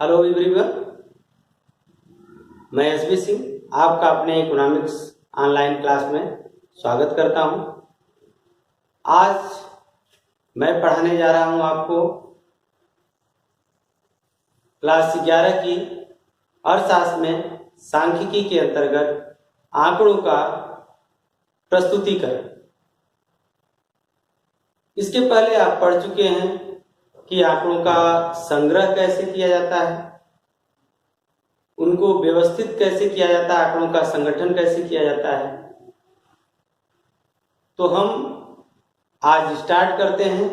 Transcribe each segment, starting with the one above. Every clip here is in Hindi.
हेलो एवरीवन, मैं एसबी सिंह आपका अपने इकोनॉमिक्स ऑनलाइन क्लास में स्वागत करता हूं। आज मैं पढ़ाने जा रहा हूं आपको क्लास 11 की अर्थशास्त्र में सांख्यिकी के अंतर्गत आंकड़ों का प्रस्तुतिकरण। इसके पहले आप पढ़ चुके हैं कि आंकड़ों का संग्रह कैसे किया जाता है, उनको व्यवस्थित कैसे किया जाता है, आंकड़ों का संगठन कैसे किया जाता है। तो हम आज स्टार्ट करते हैं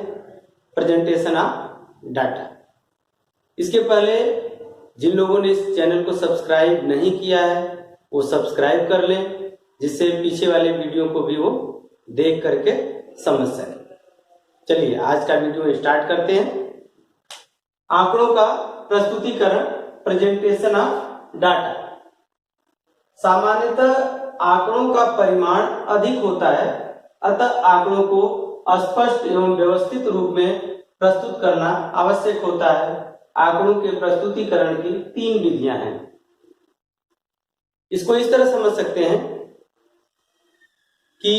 प्रेजेंटेशन ऑफ डाटा। इसके पहले जिन लोगों ने इस चैनल को सब्सक्राइब नहीं किया है वो सब्सक्राइब कर लें, जिससे पीछे वाले वीडियो को भी वो देख करके समझ सकें। चलिए आज का वीडियो स्टार्ट करते हैं। आंकड़ों का प्रस्तुतिकरण, प्रेजेंटेशन ऑफ डाटा। सामान्यतः आंकड़ों का परिमाण अधिक होता है, अतः आंकड़ों को स्पष्ट एवं व्यवस्थित रूप में प्रस्तुत करना आवश्यक होता है। आंकड़ों के प्रस्तुतिकरण की 3 विधियां हैं। इसको इस तरह समझ सकते हैं कि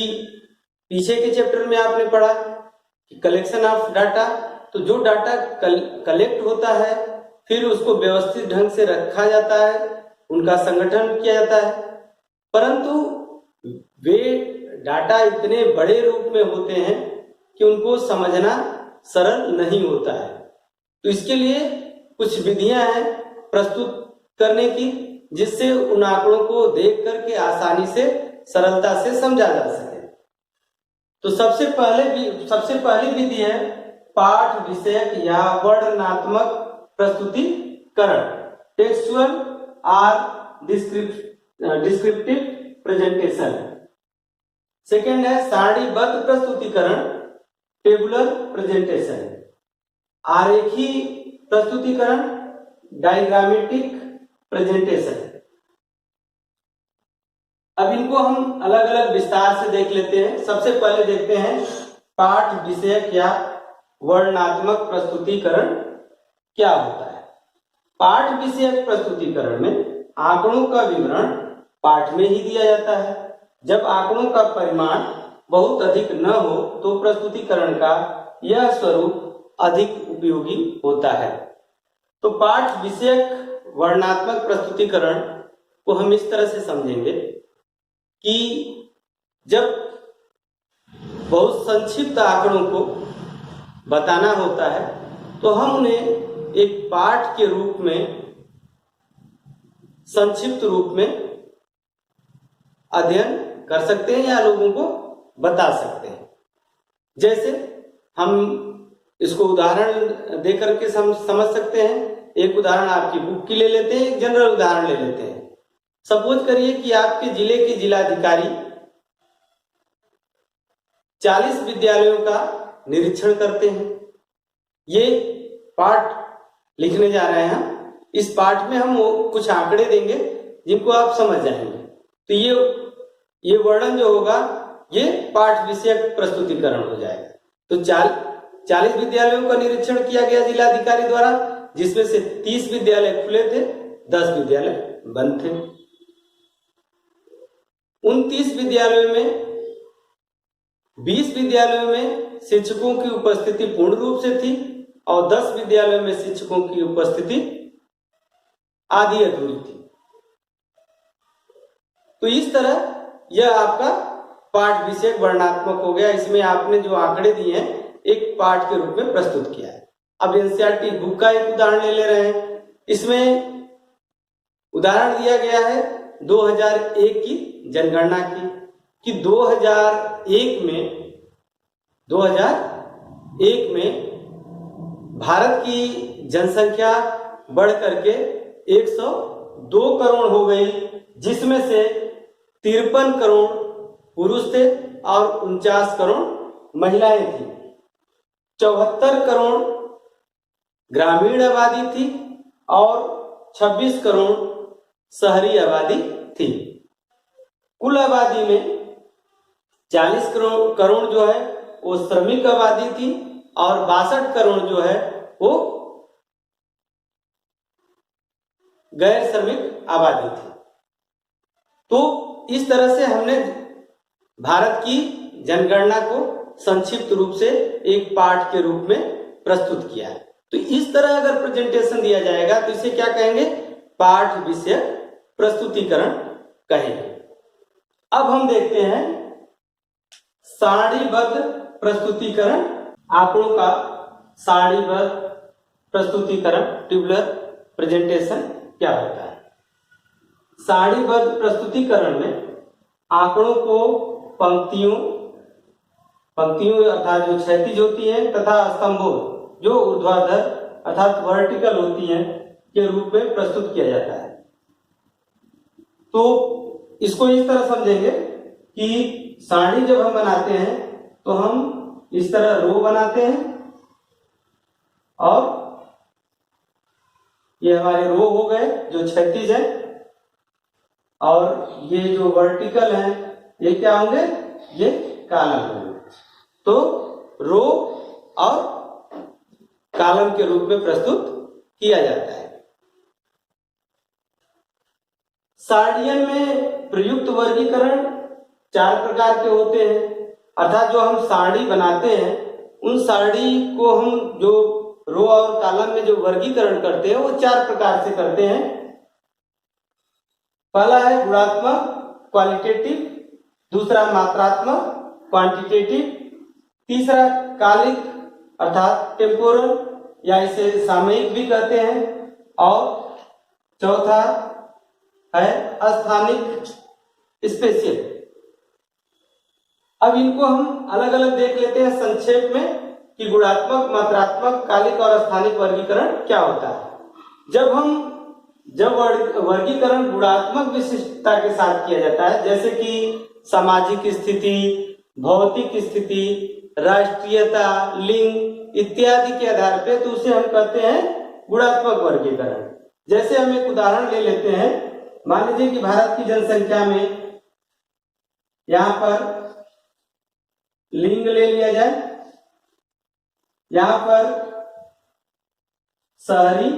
पीछे के चैप्टर में आपने पढ़ा कि कलेक्शन ऑफ डाटा, तो जो डाटा कलेक्ट होता है फिर उसको व्यवस्थित ढंग से रखा जाता है, उनका संगठन किया जाता है, परंतु वे डाटा इतने बड़े रूप में होते हैं कि उनको समझना सरल नहीं होता है। तो इसके लिए कुछ विधियां हैं प्रस्तुत करने की, जिससे उन आंकड़ों को देख करके आसानी से सरलता से समझा जा सके। तो सबसे पहली विधि है पाठ विषयक या वर्णनात्मक प्रस्तुतिकरण, टेक्सचुअल और डिस्क्रिप्टिव प्रेजेंटेशन। सेकेंड है सारणीबद्ध प्रस्तुतिकरण, टेबुलर प्रेजेंटेशन। आरेखी प्रस्तुतिकरण, डायग्रामेटिक प्रेजेंटेशन। अब इनको हम अलग अलग विस्तार से देख लेते हैं। सबसे पहले देखते हैं पाठ विषयक या वर्णनात्मक प्रस्तुतिकरण क्या होता है। पाठ विषयक प्रस्तुतिकरण में आंकड़ों का विवरण पाठ में ही दिया जाता है। जब आंकड़ों का परिमाण बहुत अधिक न हो तो प्रस्तुतिकरण का यह स्वरूप अधिक उपयोगी होता है। तो पाठ विषयक वर्णनात्मक प्रस्तुतिकरण को हम इस तरह से समझेंगे कि जब बहुत संक्षिप्त आंकड़ों को बताना होता है तो हम उन्हें एक पाठ के रूप में, संक्षिप्त रूप में अध्ययन कर सकते हैं या लोगों को बता सकते हैं। जैसे हम इसको उदाहरण देकर के समझ सकते हैं। एक उदाहरण आपकी बुक की ले लेते हैं, एक जनरल उदाहरण ले लेते हैं। सपोज करिए कि आपके जिले के जिलाधिकारी 40 विद्यालयों का निरीक्षण करते हैं। ये पाठ लिखने जा रहे हैं। इस पाठ में हम कुछ आंकड़े देंगे जिनको आप समझ जाएंगे। तो ये वर्णन जो होगा ये पाठ विषयक प्रस्तुतिकरण हो जाएगा। तो 40 विद्यालयों का निरीक्षण किया गया जिलाधिकारी द्वारा, जिसमें से 30 विद्यालय खुले थे, 10 विद्यालय बंद थे। उन 30 विद्यालयों में 20 विद्यालयों में शिक्षकों की उपस्थिति पूर्ण रूप से थी और 10 विद्यालयों में शिक्षकों की उपस्थिति आधी अधूरी थी। तो इस तरह यह आपका पाठ विषयक वर्णनात्मक हो गया। इसमें आपने जो आंकड़े दिए हैं एक पाठ के रूप में प्रस्तुत किया है। अब एनसीईआरटी बुक का एक उदाहरण ले ले रहे हैं। इसमें उदाहरण दिया गया है 2001 की जनगणना की, कि 2001 में भारत की जनसंख्या बढ़ करके 102 करोड़ हो गई, जिसमें से 53 करोड़ पुरुष थे और 49 करोड़ महिलाएं थी। 74 करोड़ ग्रामीण आबादी थी और 26 करोड़ शहरी आबादी थी। कुल आबादी में 40 करोड़ जो है वो श्रमिक आबादी थी और 62 करोड़ जो है वो गैर श्रमिक आबादी थी। तो इस तरह से हमने भारत की जनगणना को संक्षिप्त रूप से एक पाठ के रूप में प्रस्तुत किया है। तो इस तरह अगर प्रेजेंटेशन दिया जाएगा तो इसे क्या कहेंगे? पाठ विषय प्रस्तुतिकरण कहेंगे। अब हम देखते हैं सारणीबद्ध प्रस्तुतिकरण, आंकड़ों का सारणीबद्ध प्रस्तुतिकरण, टेबुलर प्रेजेंटेशन क्या होता है। सारणीबद्ध प्रस्तुतिकरण में आंकड़ों को पंक्तियों अर्थात जो क्षैतिज होती हैं तथा स्तंभों जो ऊर्ध्वाधर अर्थात वर्टिकल होती हैं के रूप में प्रस्तुत किया जाता है। तो इसको इस तरह समझेंगे कि सारणी जब हम बनाते हैं तो हम इस तरह रो बनाते हैं और ये हमारे रो हो गए जो क्षैतिज है, और ये जो वर्टिकल है ये क्या होंगे? ये कॉलम होंगे। तो रो और कॉलम के रूप में प्रस्तुत किया जाता है। सारणियन में प्रयुक्त वर्गीकरण 4 प्रकार के होते हैं, अर्थात जो हम सारणी बनाते हैं उन सारणी को हम जो रो और कॉलम में जो वर्गीकरण करते हैं वो 4 प्रकार से करते हैं। पहला है गुणात्मक क्वालिटेटिव, दूसरा मात्रात्मक क्वांटिटेटिव, तीसरा कालिक अर्थात टेम्पोरल या इसे सामयिक भी कहते हैं, और चौथा है स्थानिक स्पेशियल। अब इनको हम अलग अलग देख लेते हैं संक्षेप में कि गुणात्मक, मात्रात्मक, कालिक और स्थानिक वर्गीकरण क्या होता है। जब वर्गीकरण गुणात्मक विशिष्टता के साथ किया जाता है, जैसे कि सामाजिक स्थिति, भौतिक स्थिति, राष्ट्रीयता, लिंग इत्यादि के आधार पे, तो उसे हम कहते हैं गुणात्मक वर्गीकरण। जैसे हम एक उदाहरण ले लेते हैं, मान लीजिए कि भारत की जनसंख्या में यहां पर लिंग ले लिया जाए, यहां पर शहरी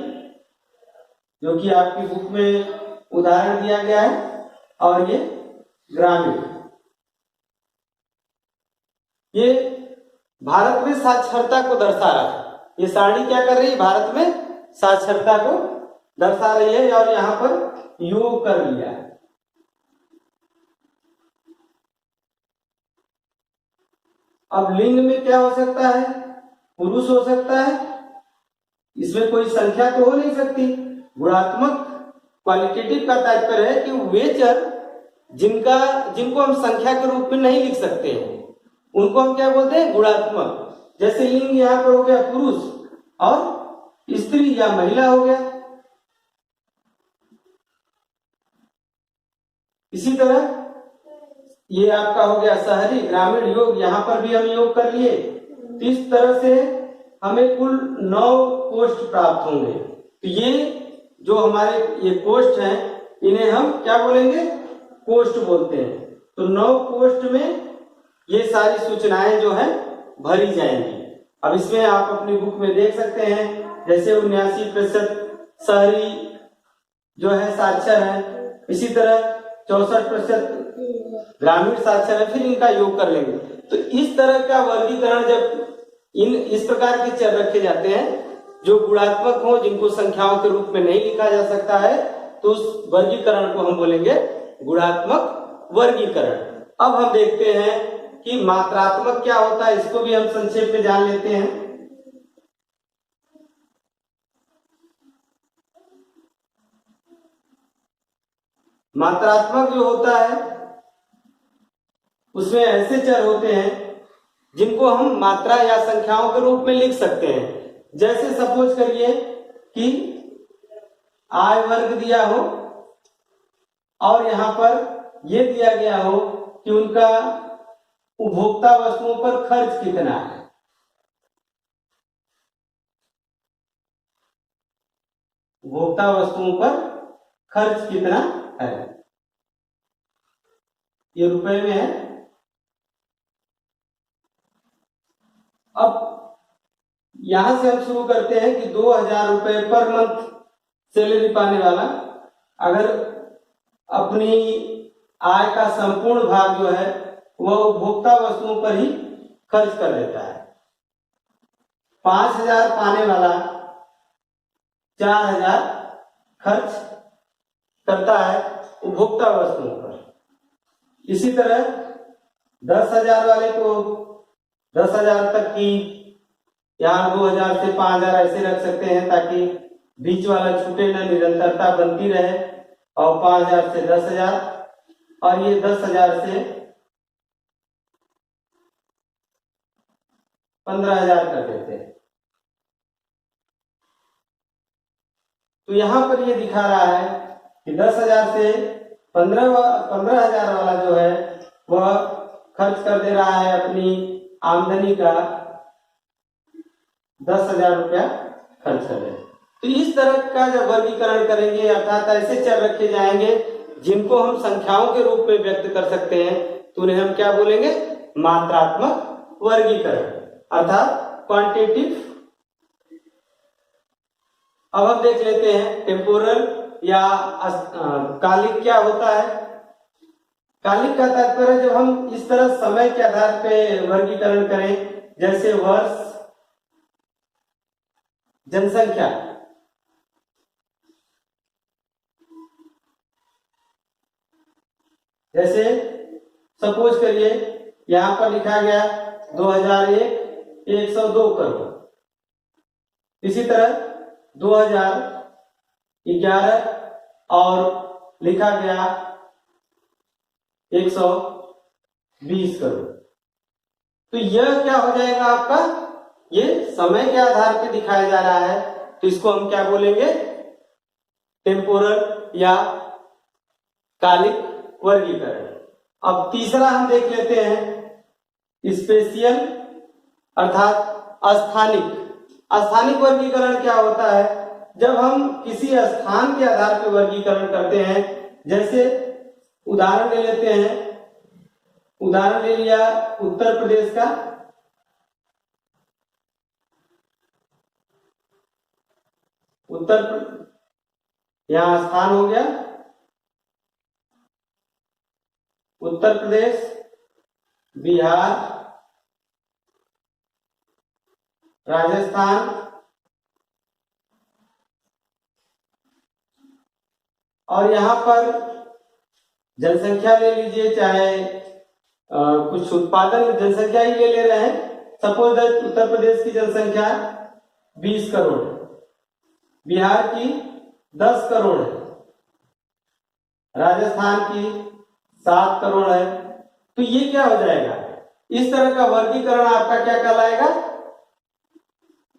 जो कि आपकी बुक में उदाहरण दिया गया है, और ये ग्रामीण। ये भारत में साक्षरता को दर्शा रहा है। ये सारणी क्या कर रही है? भारत में साक्षरता को दर्शा रही है, और यहां पर योग कर लिया है। अब लिंग में क्या हो सकता है? पुरुष हो सकता है, इसमें कोई संख्या तो हो नहीं सकती। गुणात्मक क्वालिटेटिव का तात्पर्य है कि वे चर जिनको हम संख्या के रूप में नहीं लिख सकते हैं उनको हम क्या बोलते हैं? गुणात्मक। जैसे लिंग यहाँ पर हो गया पुरुष, और स्त्री या महिला हो गया। इसी तरह ये आपका हो गया शहरी, ग्रामीण, योग, यहां पर भी हम योग कर लिए। तो इस तरह से हमें कुल 9 कोष्ठ प्राप्त होंगे। तो ये जो हमारे ये कोष्ठ हैं इन्हें हम क्या बोलेंगे? कोष्ठ बोलते हैं। तो 9 कोष्ठ में ये सारी सूचनाएं जो है भरी जाएंगी। अब इसमें आप अपनी बुक में देख सकते हैं, जैसे 79% शहरी जो है साक्षर है, इसी तरह 64% ग्रामीण साक्षर है, फिर इनका योग कर लेंगे। तो इस तरह का वर्गीकरण जब इस प्रकार के चर रखे जाते हैं जो गुणात्मक हो, जिनको संख्याओं के रूप में नहीं लिखा जा सकता है, तो उस वर्गीकरण को हम बोलेंगे गुणात्मक वर्गीकरण। अब हम देखते हैं कि मात्रात्मक क्या होता है, इसको भी हम संक्षेप में जान लेते हैं। मात्रात्मक जो होता है उसमें ऐसे चर होते हैं जिनको हम मात्रा या संख्याओं के रूप में लिख सकते हैं। जैसे सपोज करिए कि आय वर्ग दिया हो और यहां पर यह दिया गया हो कि उनका उपभोक्ता वस्तुओं पर खर्च कितना है। उपभोक्ता वस्तुओं पर खर्च कितना है, ये रुपए में है। अब यहां से हम शुरू करते हैं कि 2000 रुपए पर मंथ सैलरी पाने वाला अगर अपनी आय का संपूर्ण भाग जो है वह उपभोक्ता वस्तुओं पर ही खर्च कर देता है। 5,000 पाने वाला 4,000 खर्च करता है उपभोक्ता वस्तुओं पर। इसी तरह 10,000 वाले को 10,000 तक की, यहाँ 2,000 से 5,000 ऐसे रख सकते हैं ताकि बीच वाला छूटे न, निरंतरता बनती रहे। और 5,000 से 10,000 और ये 10,000 से 15,000 कर देते हैं। तो यहां पर ये दिखा रहा है कि 10,000 से 15,000 वाला जो है वह खर्च कर दे रहा है अपनी आमदनी का 10,000 रुपया खर्च कर रहे हैं। तो इस तरह का जब वर्गीकरण करेंगे, अर्थात ऐसे चर रखे जाएंगे जिनको हम संख्याओं के रूप में व्यक्त कर सकते हैं, तो उन्हें हम क्या बोलेंगे? मात्रात्मक वर्गीकरण, अर्थात क्वांटिटेटिव। अब हम देख लेते हैं टेम्पोरल या कालिक क्या होता है। कालिक का तात्पर्य जब हम इस तरह समय के आधार पर वर्गीकरण करें, जैसे वर्ष, जनसंख्या, जैसे सपोज करिए यहां पर लिखा गया 2001 102 करोड़। इसी तरह 2011 और लिखा गया 120 करोड़। तो यह क्या हो जाएगा आपका? ये समय के आधार पर दिखाया जा रहा है, तो इसको हम क्या बोलेंगे? टेम्पोरल या कालिक वर्गीकरण। अब तीसरा हम देख लेते हैं स्पेशियल, अर्थात स्थानिक। स्थानिक वर्गीकरण क्या होता है? जब हम किसी स्थान के आधार पर वर्गीकरण करते हैं, जैसे उदाहरण ले लेते हैं, उदाहरण ले लिया उत्तर प्रदेश का। यहां स्थान हो गया उत्तर प्रदेश, बिहार, राजस्थान और यहां पर जनसंख्या ले लीजिए, चाहे कुछ उत्पादन जनसंख्या ही ले रहे हैं। सपोज दैट उत्तर प्रदेश की जनसंख्या 20 करोड़ है, बिहार की 10 करोड़ है, राजस्थान की 7 करोड़ है। तो ये क्या हो जाएगा? इस तरह का वर्गीकरण आपका क्या कहलाएगा?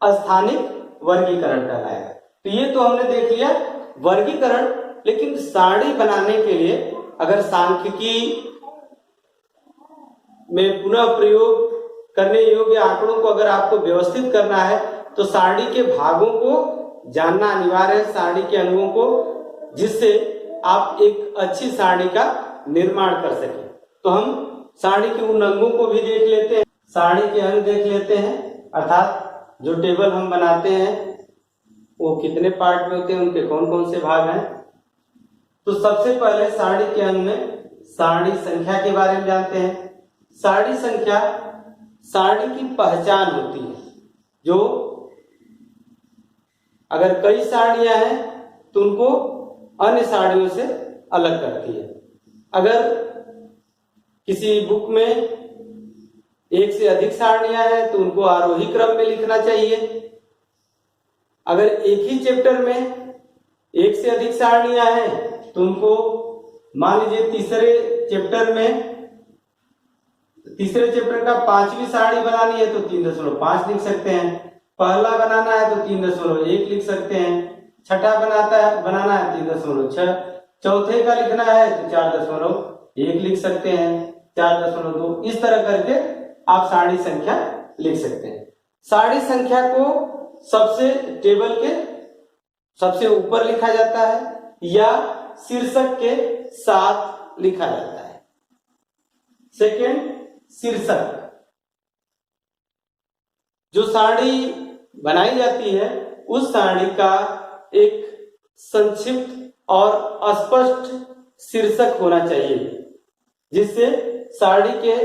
स्थानिक वर्गीकरण कहलाएगा। तो ये तो हमने देख लिया वर्गीकरण। लेकिन सारणी बनाने के लिए अगर सांख्यिकी में पुनः प्रयोग करने योग्य आंकड़ों को अगर आपको व्यवस्थित करना है, तो सारणी के भागों को जानना अनिवार्य है, सारणी के अंगों को, जिससे आप एक अच्छी सारणी का निर्माण कर सके। तो हम सारणी के उन अंगों को भी देख लेते हैं, सारणी के अंग देख लेते हैं, अर्थात जो टेबल हम बनाते हैं वो कितने पार्ट में होते हैं, उनके कौन कौन से भाग हैं। तो सबसे पहले सारणी के अंग में सारणी संख्या के बारे में जानते हैं। सारणी संख्या सारणी की पहचान होती है, जो अगर कई सारणियां हैं तो उनको अन्य सारणियों से अलग करती है। अगर किसी बुक में एक से अधिक सारणियां हैं तो उनको आरोही क्रम में लिखना चाहिए। अगर एक ही चैप्टर में एक से अधिक सारणियां हैं तो उनको, मान लीजिए तीसरे चैप्टर का 5वीं सारणी बनानी है तो 3.5 लिख सकते हैं। पहला बनाना है तो 3.1 लिख सकते हैं। छठा बनाना है 3.6। चौथे का लिखना है तो 4.1 लिख सकते हैं, 4.2। इस तरह करके आप सारणी संख्या लिख सकते हैं। सारणी संख्या को टेबल के सबसे ऊपर लिखा जाता है या शीर्षक के साथ लिखा जाता है। सेकंड, शीर्षक। जो सारणी बनाई जाती है उस सारणी का एक संक्षिप्त और स्पष्ट शीर्षक होना चाहिए, जिससे साड़ी के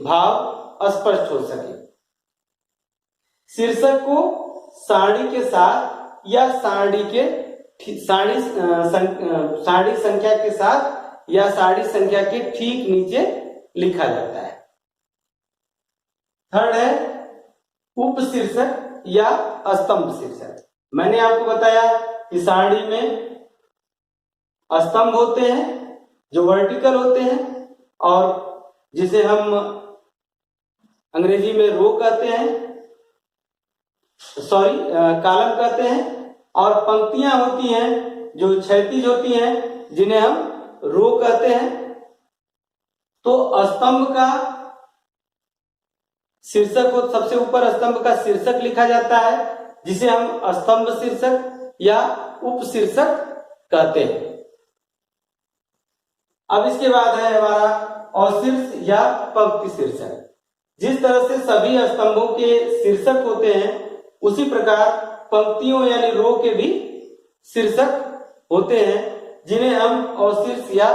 भाव स्पष्ट हो सके। शीर्षक को साड़ी के साथ या साड़ी संख्या के साथ या साड़ी संख्या के ठीक नीचे लिखा जाता है। थर्ड है उपशीर्षक या स्तंभ शीर्षक। मैंने आपको बताया कि साड़ी में स्तंभ होते हैं जो वर्टिकल होते हैं और जिसे हम अंग्रेजी में रो कहते हैं, कॉलम कहते हैं, और पंक्तियां होती हैं जो क्षैतिज होती हैं जिन्हें हम रो कहते हैं। तो स्तंभ का शीर्षक को सबसे ऊपर स्तंभ का शीर्षक लिखा जाता है, जिसे हम स्तंभ शीर्षक या उपशीर्षक कहते हैं। अब इसके बाद है हमारा अशीर्ष या पंक्ति शीर्षक। जिस तरह से सभी स्तंभों के शीर्षक होते हैं, उसी प्रकार पंक्तियों यानी रो के भी शीर्षक होते हैं, जिन्हें हम अशीर्ष या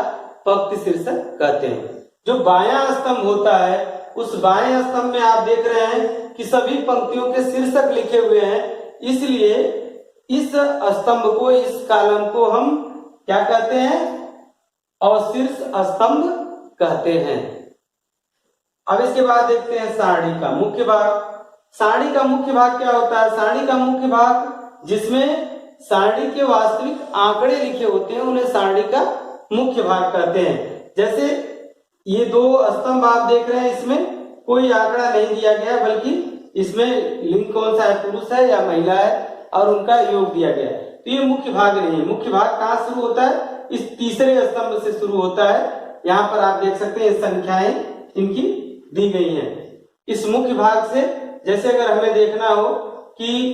पंक्ति शीर्षक कहते हैं। जो बायां स्तंभ होता है, उस बाएं स्तंभ में आप देख रहे हैं कि सभी पंक्तियों के शीर्षक लिखे हुए हैं, इसलिए इस स्तंभ को, इस कॉलम को हम क्या कहते हैं? अशीर्ष स्तंभ कहते हैं। अब इसके बाद देखते हैं साड़ी का मुख्य भाग। साड़ी का मुख्य भाग क्या होता है? साड़ी का मुख्य भाग जिसमें साड़ी के वास्तविक आंकड़े लिखे होते हैं, उन्हें साड़ी का मुख्य भाग कहते हैं। जैसे ये दो स्तंभ आप देख रहे हैं, इसमें कोई आंकड़ा नहीं दिया गया, बल्कि इसमें लिंग कौन सा है, पुरुष है या महिला है, और उनका योग दिया गया है। तो ये मुख्य भाग नहीं है। मुख्य भाग कहाँ शुरू होता है? इस तीसरे स्तंभ से शुरू होता है। यहाँ पर आप देख सकते हैं संख्याएं इनकी दी गई हैं। इस मुख्य भाग से, जैसे अगर हमें देखना हो कि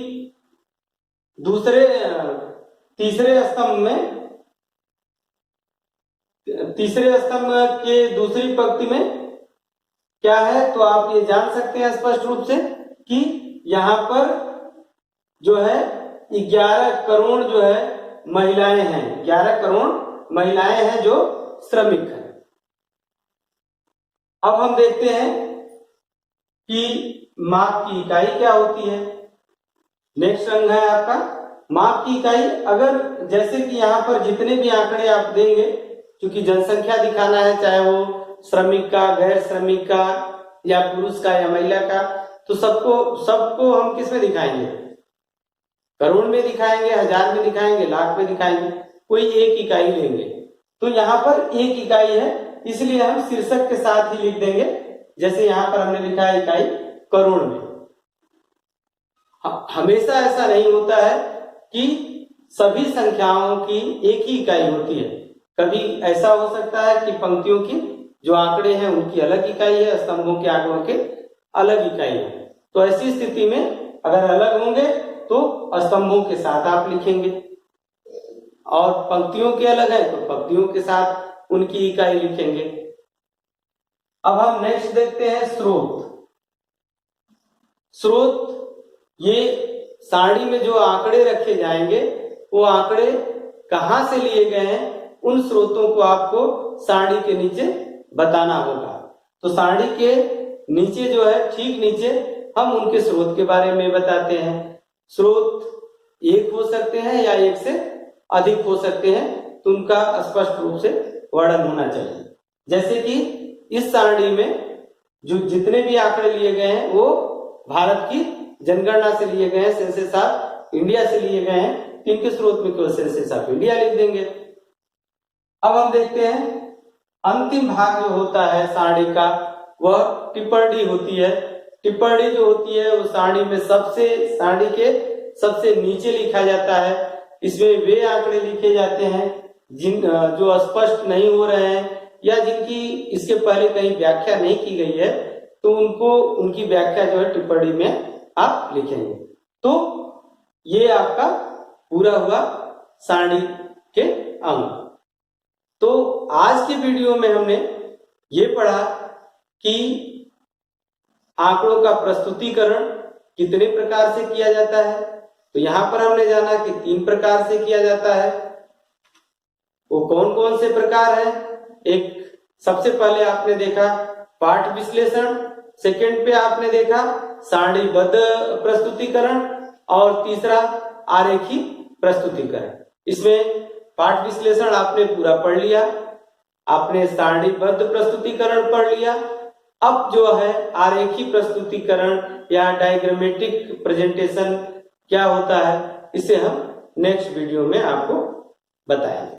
तीसरे स्तंभ के दूसरी पंक्ति में क्या है, तो आप ये जान सकते हैं स्पष्ट रूप से कि यहाँ पर जो है 11 करोड़ जो है महिलाएं हैं, 11 करोड़ महिलाएं हैं जो श्रमिक हैं। अब हम देखते हैं कि माप की इकाई क्या होती है। नेक्स्ट अंग है आपका माप की इकाई। अगर जैसे कि यहाँ पर जितने भी आंकड़े आप देंगे, क्योंकि जनसंख्या दिखाना है, चाहे वो श्रमिक का, गैर श्रमिक का, या पुरुष का या महिला का, तो सबको हम किस में दिखाएंगे? करोड़ में दिखाएंगे, हजार में दिखाएंगे, लाख में दिखाएंगे, कोई एक इकाई लेंगे। तो यहाँ पर एक इकाई है, इसलिए हम शीर्षक के साथ ही लिख देंगे। जैसे यहाँ पर हमने लिखा है इकाई करोड़ में। हमेशा ऐसा नहीं होता है कि सभी संख्याओं की एक ही इकाई होती है। कभी ऐसा हो सकता है कि पंक्तियों की जो आंकड़े हैं उनकी अलग इकाई है, स्तंभों के आंकड़ों के अलग इकाई है। तो ऐसी स्थिति में अगर अलग होंगे तो स्तंभों के साथ आप लिखेंगे, और पंक्तियों के अलग है तो पंक्तियों के साथ उनकी इकाई लिखेंगे। अब हम नेक्स्ट देखते हैं स्रोत। ये साड़ी में जो आंकड़े रखे जाएंगे, वो आंकड़े कहां से लिए गए हैं, उन स्रोतों को आपको साड़ी के नीचे बताना होगा। तो साड़ी के नीचे जो है, ठीक नीचे, हम उनके स्रोत के बारे में बताते हैं। स्रोत एक हो सकते हैं या एक से अधिक हो सकते हैं, तो उनका स्पष्ट रूप से वर्णन होना चाहिए। जैसे कि इस सारणी में जो जितने भी आंकड़े लिए गए हैं वो भारत की जनगणना से लिए गए हैं, सेंसस ऑफ इंडिया से लिए गए हैं। इनके स्रोत में केवल सेंसस ऑफ इंडिया लिख देंगे। अब हम देखते हैं अंतिम भाग जो होता है सारणी का, वह टिप्पणी होती है। टिप्पणी जो होती है वो सारणी में सारणी के सबसे नीचे लिखा जाता है। इसमें वे आंकड़े लिखे जाते हैं जो स्पष्ट नहीं हो रहे हैं या जिनकी इसके पहले कहीं व्याख्या नहीं की गई है, तो उनकी व्याख्या जो है टिप्पणी में आप लिखेंगे। तो ये आपका पूरा हुआ सारणी के अंग। तो आज की वीडियो में हमने ये पढ़ा कि आंकड़ों का प्रस्तुतिकरण कितने प्रकार से किया जाता है। तो यहां पर हमने जाना कि 3 प्रकार से किया जाता है। वो कौन कौन से प्रकार है। एक सबसे पहले आपने देखा पाठ विश्लेषण, सेकंड पे आपने देखा सारणीबद्ध प्रस्तुतिकरण और तीसरा आरेखी प्रस्तुतिकरण। इसमें पाठ विश्लेषण आपने पूरा पढ़ लिया, आपने सारणीबद्ध प्रस्तुतिकरण पढ़ लिया। अब जो है आरेखी प्रस्तुतिकरण या डायग्रामेटिक प्रेजेंटेशन क्या होता है, इसे हम नेक्स्ट वीडियो में आपको बताएंगे।